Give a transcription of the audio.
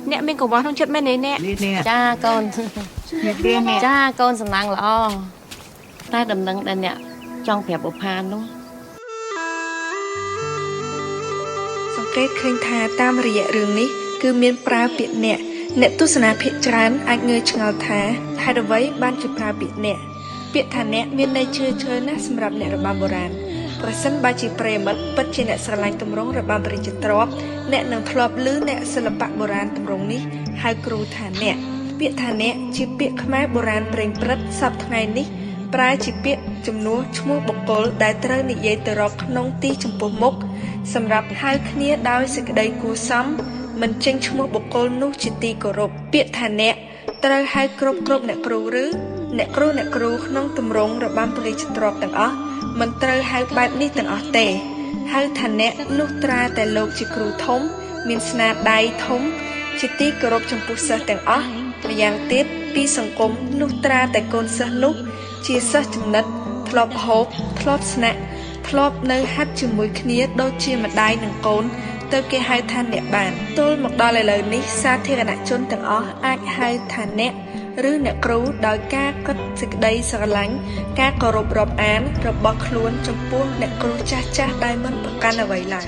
nè mình cũng vào trong chất men này nè cha con cha con sẵn năng là o ta đầm nâng đây nè trong phẹp bột pan đúng សង្កេតឃើញថាតាមរយៈរឿងនេះគឺមានប្រើពាក្យអ្នកទស្សនាភាគច្រើនអាចងើយឆ្ងល់ថាហេតុអ្វីបានជាប្រើពាក្យអ្នកពាក្យថាអ្នកមានន័យជ្រាលជ្រៅណាស់សម្រាប់អ្នករបាំបុរាណប្រសិនបើជាប្រិយមិត្តពិតជាអ្នកស្រឡាញ់ទម្រង់របាំព្រះរាជទ្រព្យអ្នកនឹងធ្លាប់ឮអ្នកសិល្បៈបុរាណទម្រង់នេះហៅគ្រូថាអ្នកពាក្យថាអ្នកជាពាក្យខ្មែរបុរាណព្រេងព្រឹត្តសពថ្ងៃនេះប្រើជាពាក្យជំនួសឈ្មោះបុគ្គលដែលត្រូវនិយាយទៅរកក្នុងទីចំពោះមុខសម្រាប់ហៅគ្នាដោយសេចក្តីគួរសមមិនចេញឈ្មោះបុគ្គលនោះជាទីគោរពពាក្យថាអ្នកត្រូវហៅគ្រប់អ្នកគ្រូឬអ្នកគ្រូក្នុងទម្រង់របាំព្រះរាជទ្រព្យទាំងអស់មិនត្រូវហៅបែបនេះទាំងអស់ទេហៅថាអ្នកនោះត្រាតែលោកជាគ្រូធំមានស្នាដៃធំជាទីគោរពចំពោះសិស្សទាំងអស់ម្យ៉ាងទៀតពីសង្គមនោះត្រាតែកូនសិស្សនោះជាសិស្សចំណិតធ្លាប់ហូបធ្លាប់ស្នាក់ធ្លាប់នៅហាត់ជាមួយគ្នាដូចជាម្ដាយនិងកូនទៅគេហៅថាអ្នកបានទល់មកដល់ឥឡូវនេះសាធារណជនទាំងអស់អាចហៅថាអ្នកឬអ្នកគ្រូដោយការគិតសេចក្តីស្រឡាញ់ការគោរពរាប់អានរបស់ខ្លួនចំពោះអ្នកគ្រូចាស់ៗដែលមិនប្រកាន់អ្វីឡើយ